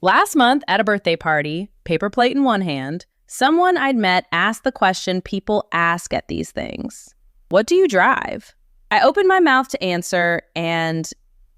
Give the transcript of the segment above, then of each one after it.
Last month at a birthday party, paper plate in one hand, someone I'd met asked the question people ask at these things. What do you drive? I opened my mouth to answer and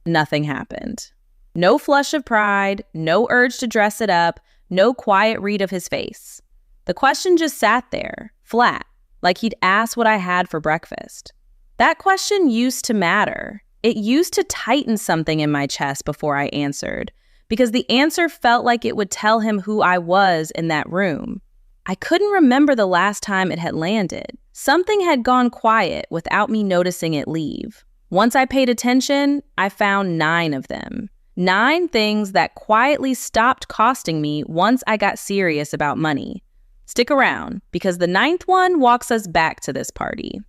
nothing happened. No flush of pride, no urge to dress it up, no quiet read of his face. The question just sat there, flat, like he'd asked what I had for breakfast. That question used to matter. It used to tighten something in my chest before I answered, because the answer felt like it would tell him who I was in that room. I couldn't remember the last time it had landed. Something had gone quiet without me noticing it leave. Once I paid attention, I found 9 of them. 9 things that quietly stopped costing me once I got serious about money. Stick around, because the 9th one walks us back to this party.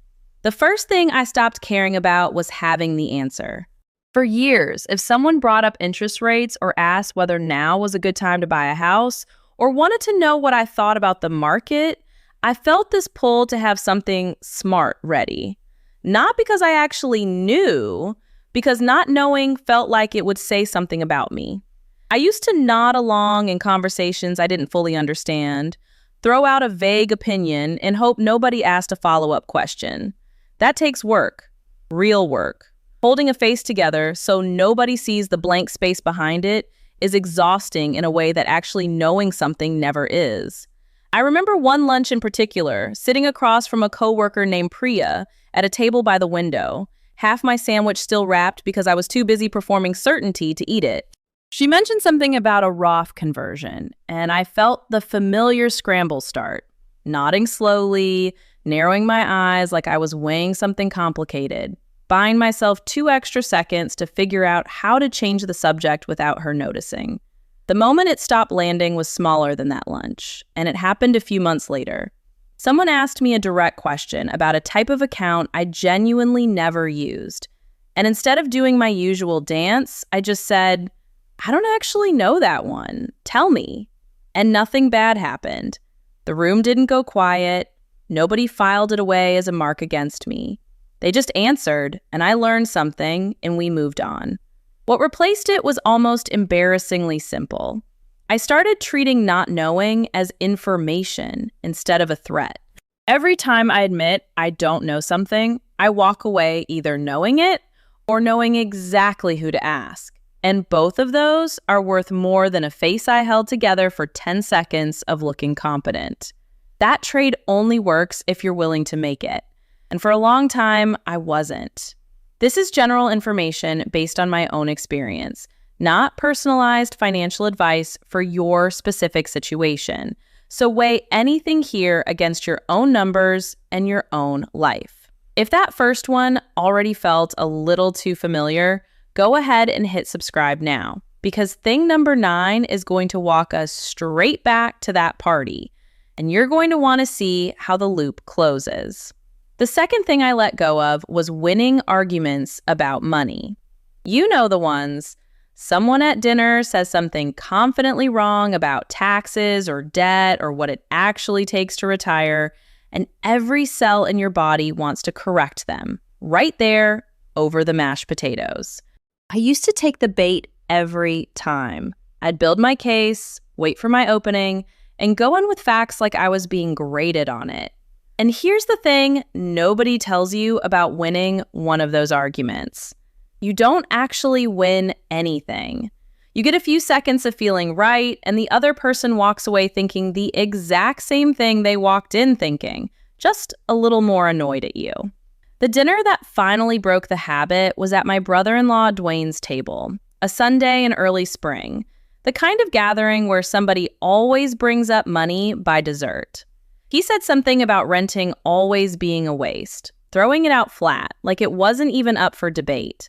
The first thing I stopped caring about was having the answer. For years, if someone brought up interest rates or asked whether now was a good time to buy a house or wanted to know what I thought about the market, I felt this pull to have something smart ready. Not because I actually knew, because not knowing felt like it would say something about me. I used to nod along in conversations I didn't fully understand, throw out a vague opinion, and hope nobody asked a follow-up question. That takes work, real work. Holding a face together so nobody sees the blank space behind it is exhausting in a way that actually knowing something never is. I remember one lunch in particular, sitting across from a coworker named Priya at a table by the window, half my sandwich still wrapped because I was too busy performing certainty to eat it. She mentioned something about a Roth conversion, and I felt the familiar scramble start, nodding slowly, narrowing my eyes like I was weighing something complicated, buying myself 2 extra seconds to figure out how to change the subject without her noticing. The moment it stopped landing was smaller than that lunch, and it happened a few months later. Someone asked me a direct question about a type of account I genuinely never used, and instead of doing my usual dance, I just said, "I don't actually know that one. Tell me." And nothing bad happened. The room didn't go quiet. Nobody filed it away as a mark against me. They just answered, and I learned something, and we moved on. What replaced it was almost embarrassingly simple. I started treating not knowing as information instead of a threat. Every time I admit I don't know something, I walk away either knowing it or knowing exactly who to ask. And both of those are worth more than a face I held together for 10 seconds of looking competent. That trade only works if you're willing to make it. And for a long time, I wasn't. This is general information based on my own experience, not personalized financial advice for your specific situation. So weigh anything here against your own numbers and your own life. If that first one already felt a little too familiar, go ahead and hit subscribe now, because thing number 9 is going to walk us straight back to that party, and you're going to want to see how the loop closes. The second thing I let go of was winning arguments about money. You know the ones. Someone at dinner says something confidently wrong about taxes or debt or what it actually takes to retire, and every cell in your body wants to correct them, right there over the mashed potatoes. I used to take the bait every time. I'd build my case, wait for my opening, and go in with facts like I was being graded on it. And here's the thing nobody tells you about winning one of those arguments. You don't actually win anything. You get a few seconds of feeling right, and the other person walks away thinking the exact same thing they walked in thinking, just a little more annoyed at you. The dinner that finally broke the habit was at my brother-in-law Dwayne's table, a Sunday in early spring, the kind of gathering where somebody always brings up money by dessert. He said something about renting always being a waste, throwing it out flat, like it wasn't even up for debate.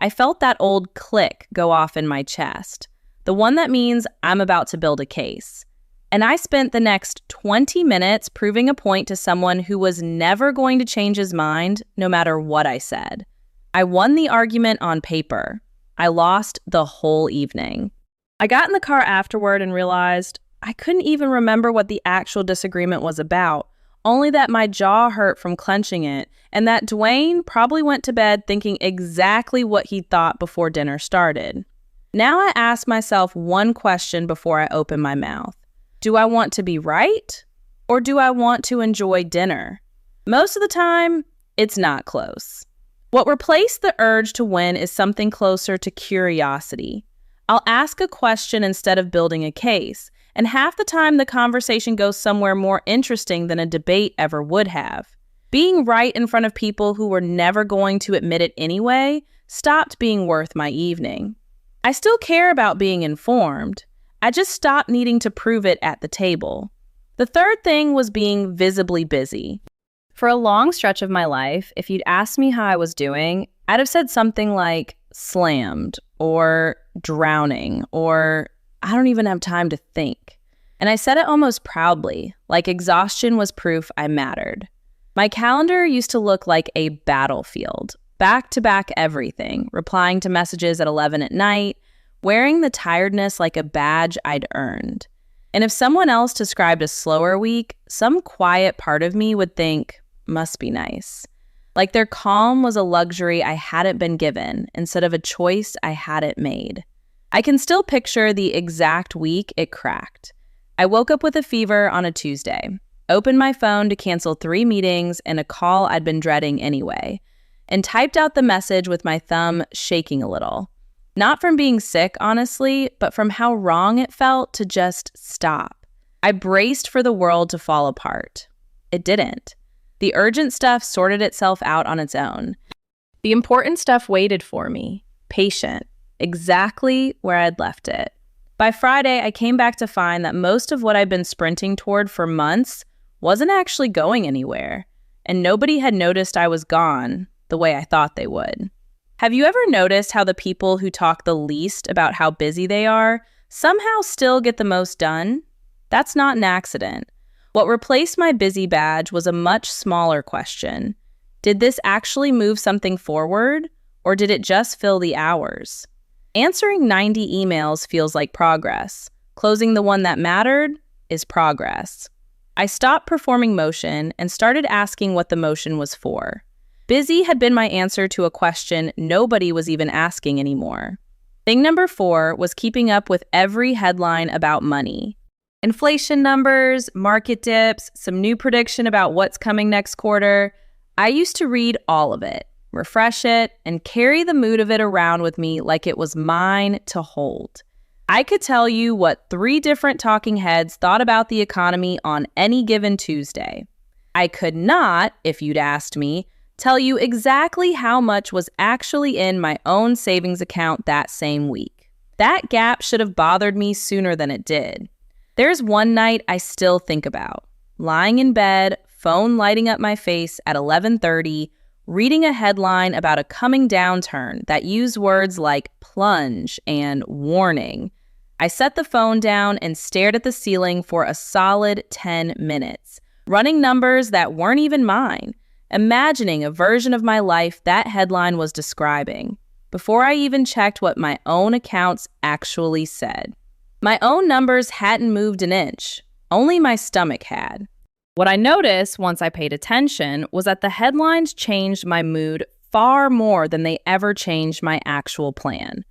I felt that old click go off in my chest, the one that means I'm about to build a case. And I spent the next 20 minutes proving a point to someone who was never going to change his mind, no matter what I said. I won the argument on paper. I lost the whole evening. I got in the car afterward and realized I couldn't even remember what the actual disagreement was about, only that my jaw hurt from clenching it, and that Dwayne probably went to bed thinking exactly what he thought before dinner started. Now I ask myself one question before I open my mouth. Do I want to be right, or do I want to enjoy dinner? Most of the time, it's not close. What replaced the urge to win is something closer to curiosity. I'll ask a question instead of building a case, and half the time the conversation goes somewhere more interesting than a debate ever would have. Being right in front of people who were never going to admit it anyway stopped being worth my evening. I still care about being informed. I just stopped needing to prove it at the table. The third thing was being visibly busy. For a long stretch of my life, if you'd asked me how I was doing, I'd have said something like slammed or drowning or I don't even have time to think. And I said it almost proudly, like exhaustion was proof I mattered. My calendar used to look like a battlefield, back-to-back everything, replying to messages at 11 at night, wearing the tiredness like a badge I'd earned. And if someone else described a slower week, some quiet part of me would think, must be nice. Like their calm was a luxury I hadn't been given instead of a choice I hadn't made. I can still picture the exact week it cracked. I woke up with a fever on a Tuesday, opened my phone to cancel 3 meetings and a call I'd been dreading anyway, and typed out the message with my thumb shaking a little. Not from being sick, honestly, but from how wrong it felt to just stop. I braced for the world to fall apart. It didn't. The urgent stuff sorted itself out on its own. The important stuff waited for me, patient, exactly where I'd left it. By Friday, I came back to find that most of what I'd been sprinting toward for months wasn't actually going anywhere, and nobody had noticed I was gone the way I thought they would. Have you ever noticed how the people who talk the least about how busy they are somehow still get the most done? That's not an accident. What replaced my busy badge was a much smaller question. Did this actually move something forward, or did it just fill the hours? Answering 90 emails feels like progress. Closing the one that mattered is progress. I stopped performing motion and started asking what the motion was for. Busy had been my answer to a question nobody was even asking anymore. Thing number 4 was keeping up with every headline about money. Inflation numbers, market dips, some new prediction about what's coming next quarter. I used to read all of it, refresh it, and carry the mood of it around with me like it was mine to hold. I could tell you what 3 different talking heads thought about the economy on any given Tuesday. I could not, if you'd asked me, tell you exactly how much was actually in my own savings account that same week. That gap should have bothered me sooner than it did. There's one night I still think about. Lying in bed, phone lighting up my face at 11:30, reading a headline about a coming downturn that used words like plunge and warning. I set the phone down and stared at the ceiling for a solid 10 minutes, running numbers that weren't even mine, imagining a version of my life that headline was describing, before I even checked what my own accounts actually said. My own numbers hadn't moved an inch, only my stomach had. What I noticed once I paid attention was that the headlines changed my mood far more than they ever changed my actual plan.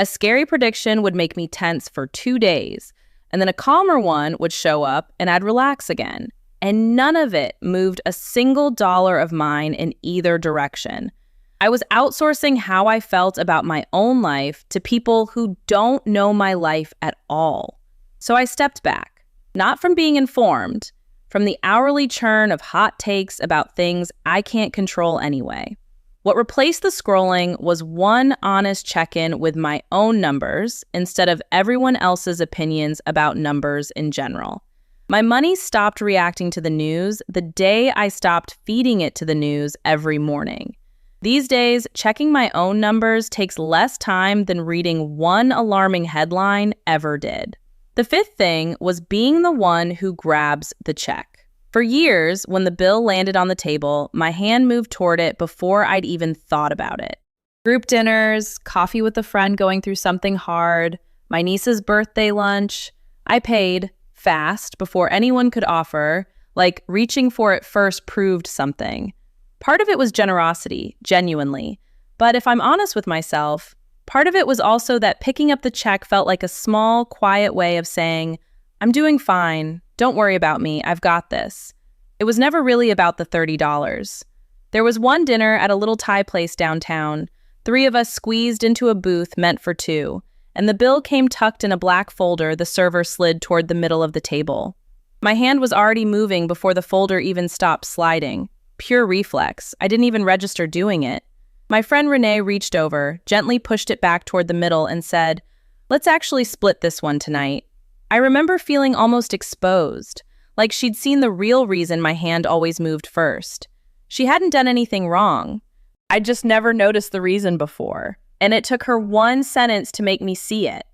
A scary prediction would make me tense for 2 days, and then a calmer one would show up and I'd relax again. And none of it moved a single dollar of mine in either direction. I was outsourcing how I felt about my own life to people who don't know my life at all. So I stepped back, not from being informed, from the hourly churn of hot takes about things I can't control anyway. What replaced the scrolling was one honest check-in with my own numbers instead of everyone else's opinions about numbers in general. My money stopped reacting to the news the day I stopped feeding it to the news every morning. These days, checking my own numbers takes less time than reading one alarming headline ever did. The 5th thing was being the one who grabs the check. For years, when the bill landed on the table, my hand moved toward it before I'd even thought about it. Group dinners, coffee with a friend going through something hard, my niece's birthday lunch. I paid fast before anyone could offer, like reaching for it first proved something. Part of it was generosity, genuinely. But if I'm honest with myself, Part of it was also that picking up the check felt like a small, quiet way of saying, I'm doing fine. Don't worry about me. I've got this. It was never really about the $30. There was one dinner at a little Thai place downtown. 3 of us squeezed into a booth meant for 2, and the bill came tucked in a black folder the server slid toward the middle of the table. My hand was already moving before the folder even stopped sliding. Pure reflex. I didn't even register doing it. My friend Renee reached over, gently pushed it back toward the middle, and said, "Let's actually split this one tonight." I remember feeling almost exposed, like she'd seen the real reason my hand always moved first. She hadn't done anything wrong. I'd just never noticed the reason before, and it took her one sentence to make me see it.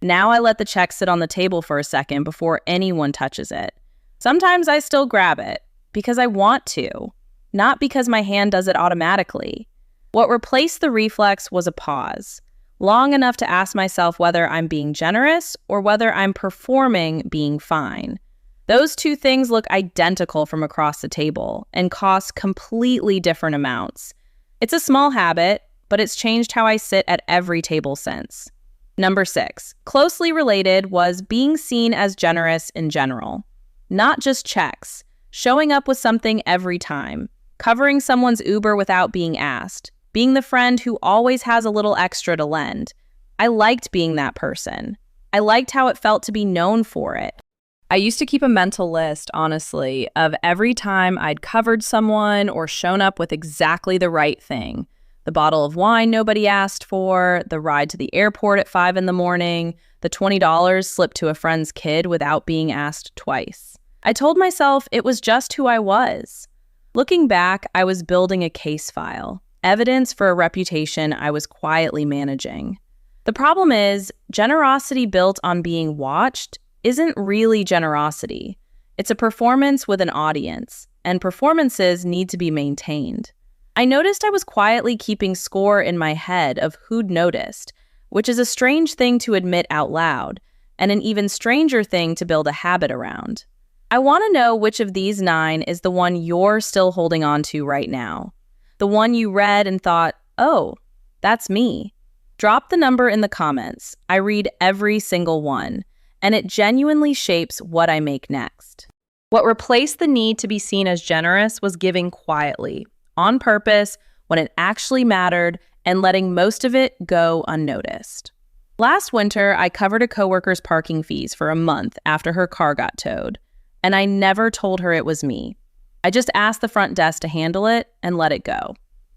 Now I let the check sit on the table for a second before anyone touches it. Sometimes I still grab it, because I want to, not because my hand does it automatically. What replaced the reflex was a pause, long enough to ask myself whether I'm being generous or whether I'm performing being fine. Those two things look identical from across the table and cost completely different amounts. It's a small habit, but it's changed how I sit at every table since. Number 6, closely related, was being seen as generous in general. Not just checks, showing up with something every time, covering someone's Uber without being asked, being the friend who always has a little extra to lend. I liked being that person. I liked how it felt to be known for it. I used to keep a mental list, honestly, of every time I'd covered someone or shown up with exactly the right thing. The bottle of wine nobody asked for, the ride to the airport at 5 in the morning, the $20 slipped to a friend's kid without being asked twice. I told myself it was just who I was. Looking back, I was building a case file, evidence for a reputation I was quietly managing. The problem is, generosity built on being watched isn't really generosity. It's a performance with an audience, and performances need to be maintained. I noticed I was quietly keeping score in my head of who'd noticed, which is a strange thing to admit out loud, and an even stranger thing to build a habit around. I want to know which of these 9 is the one you're still holding on to right now. The one you read and thought, oh, that's me. Drop the number in the comments. I read every single one, and it genuinely shapes what I make next. What replaced the need to be seen as generous was giving quietly, on purpose, when it actually mattered, and letting most of it go unnoticed. Last winter, I covered a coworker's parking fees for a month after her car got towed, and I never told her it was me. I just asked the front desk to handle it and let it go.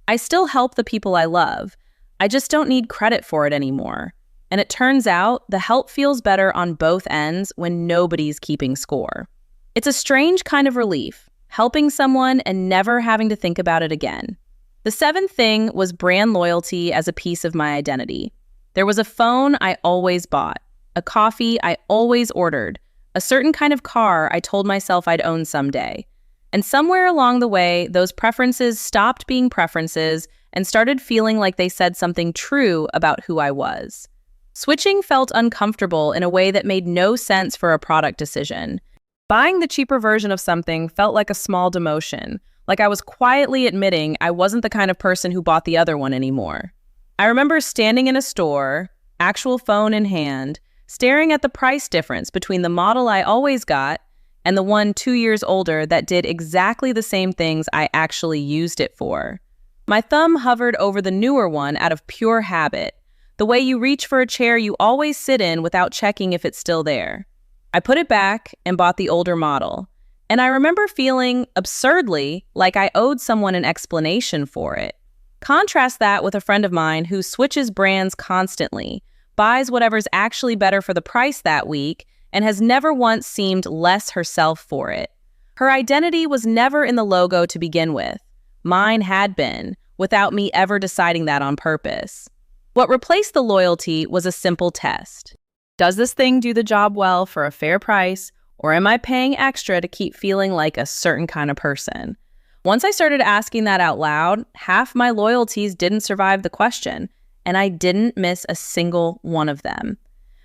I still help the people I love. I just don't need credit for it anymore. And it turns out the help feels better on both ends when nobody's keeping score. It's a strange kind of relief, helping someone and never having to think about it again. The 7th thing was brand loyalty as a piece of my identity. There was a phone I always bought, a coffee I always ordered, a certain kind of car I told myself I'd own someday. And somewhere along the way, those preferences stopped being preferences and started feeling like they said something true about who I was. Switching felt uncomfortable in a way that made no sense for a product decision. Buying the cheaper version of something felt like a small demotion, like I was quietly admitting I wasn't the kind of person who bought the other one anymore. I remember standing in a store, actual phone in hand, staring at the price difference between the model I always got and the one 2 years older that did exactly the same things I actually used it for. My thumb hovered over the newer one out of pure habit, the way you reach for a chair you always sit in without checking if it's still there. I put it back and bought the older model, and I remember feeling, absurdly, like I owed someone an explanation for it. Contrast that with a friend of mine who switches brands constantly, buys whatever's actually better for the price that week, and has never once seemed less herself for it. Her identity was never in the logo to begin with. Mine had been, without me ever deciding that on purpose. What replaced the loyalty was a simple test. Does this thing do the job well for a fair price, or am I paying extra to keep feeling like a certain kind of person? Once I started asking that out loud, half my loyalties didn't survive the question, and I didn't miss a single one of them.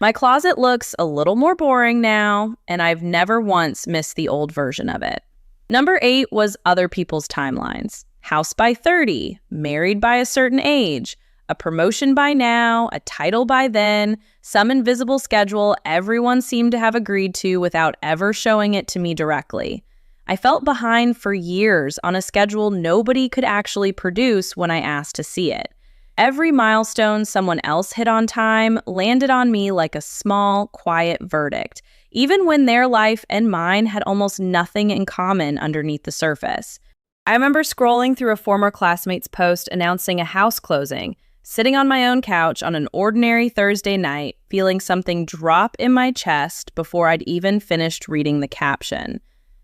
My closet looks a little more boring now, and I've never once missed the old version of it. Number 8 was other people's timelines. House by 30, married by a certain age, A promotion by now, a title by then, some invisible schedule everyone seemed to have agreed to without ever showing it to me directly. I felt behind for years on a schedule nobody could actually produce when I asked to see it. Every milestone someone else hit on time landed on me like a small, quiet verdict, even when their life and mine had almost nothing in common underneath the surface. I remember scrolling through a former classmate's post announcing a house closing, sitting on my own couch on an ordinary Thursday night, feeling something drop in my chest before I'd even finished reading the caption.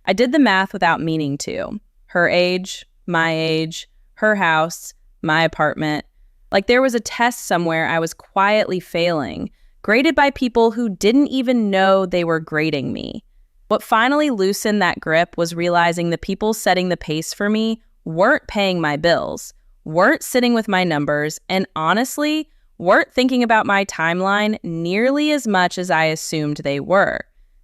I did the math without meaning to. Her age, my age, her house, my apartment. Like there was a test somewhere I was quietly failing, graded by people who didn't even know they were grading me. What finally loosened that grip was realizing the people setting the pace for me weren't paying my bills, weren't sitting with my numbers, and honestly, weren't thinking about my timeline nearly as much as I assumed they were.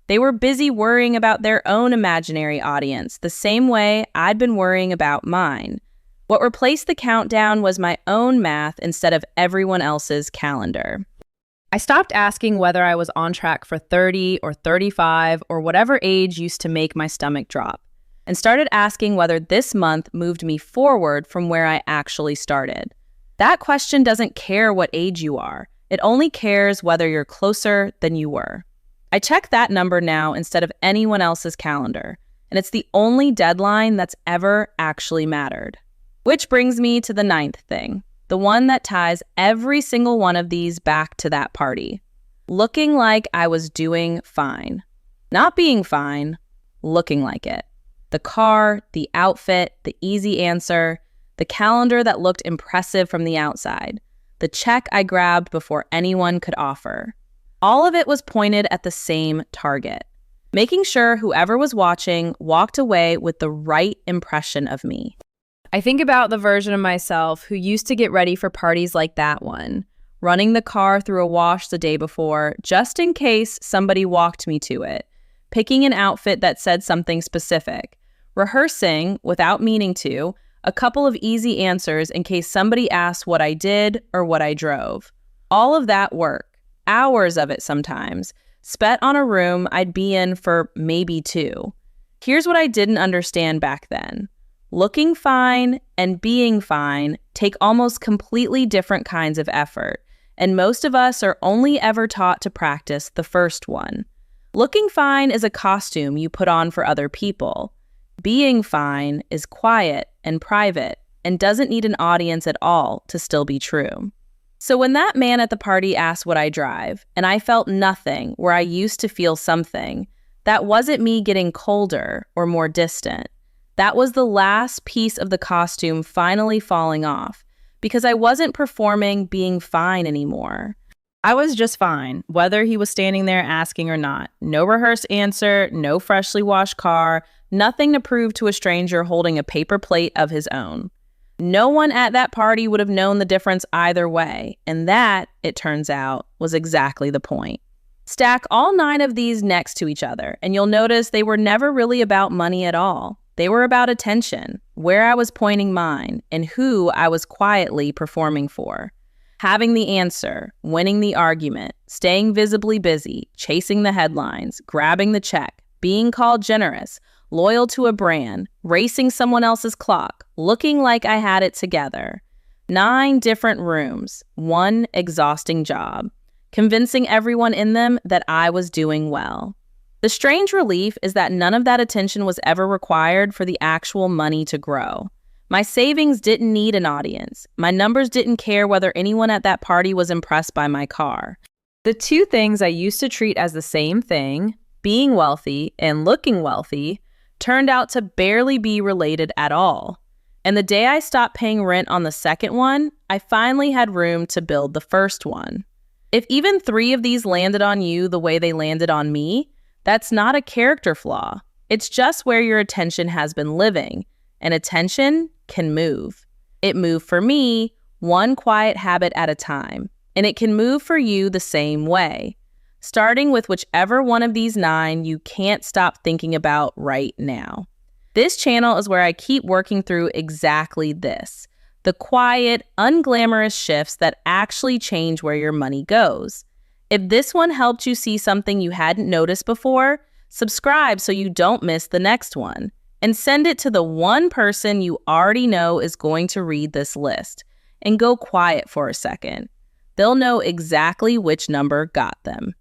They were busy worrying about their own imaginary audience, the same way I'd been worrying about mine. What replaced the countdown was my own math instead of everyone else's calendar. I stopped asking whether I was on track for 30 or 35 or whatever age used to make my stomach drop, and started asking whether this month moved me forward from where I actually started. That question doesn't care what age you are. It only cares whether you're closer than you were. I check that number now instead of anyone else's calendar, and it's the only deadline that's ever actually mattered. Which brings me to the 9th thing, the one that ties every single one of these back to that party. Looking like I was doing fine. Not being fine, looking like it. The car, the outfit, the easy answer, the calendar that looked impressive from the outside, the check I grabbed before anyone could offer. All of it was pointed at the same target, making sure whoever was watching walked away with the right impression of me. I think about the version of myself who used to get ready for parties like that one, running the car through a wash the day before just in case somebody walked me to it, picking an outfit that said something specific, rehearsing, without meaning to, a couple of easy answers in case somebody asked what I did or what I drove. All of that work, hours of it sometimes, spent on a room I'd be in for maybe 2. Here's what I didn't understand back then. Looking fine and being fine take almost completely different kinds of effort, and most of us are only ever taught to practice the first one. Looking fine is a costume you put on for other people. Being fine is quiet and private and doesn't need an audience at all to still be true. So when that man at the party asked what I drive, and I felt nothing where I used to feel something, that wasn't me getting colder or more distant. That was the last piece of the costume finally falling off, because I wasn't performing being fine anymore. I was just fine, whether he was standing there asking or not. No rehearsed answer, no freshly washed car, nothing to prove to a stranger holding a paper plate of his own. No one at that party would have known the difference either way, and that, it turns out, was exactly the point. Stack all 9 of these next to each other, and you'll notice they were never really about money at all. They were about attention, where I was pointing mine, and who I was quietly performing for. Having the answer, winning the argument, staying visibly busy, chasing the headlines, grabbing the check, being called generous, loyal to a brand, racing someone else's clock, looking like I had it together. 9 different rooms, 1 exhausting job, convincing everyone in them that I was doing well. The strange relief is that none of that attention was ever required for the actual money to grow. My savings didn't need an audience. My numbers didn't care whether anyone at that party was impressed by my car. The 2 things I used to treat as the same thing, being wealthy and looking wealthy, turned out to barely be related at all. And the day I stopped paying rent on the second one, I finally had room to build the first one. If even 3 of these landed on you the way they landed on me, that's not a character flaw. It's just where your attention has been living, and attention can move. It moved for me, 1 quiet habit at a time, and it can move for you the same way, starting with whichever one of these 9 you can't stop thinking about right now. This channel is where I keep working through exactly this, The quiet, unglamorous shifts that actually change where your money goes. If this one helped you see something you hadn't noticed before, subscribe so you don't miss the next one. And send it to the one person you already know is going to read this list. And go quiet for a second. They'll know exactly which number got them.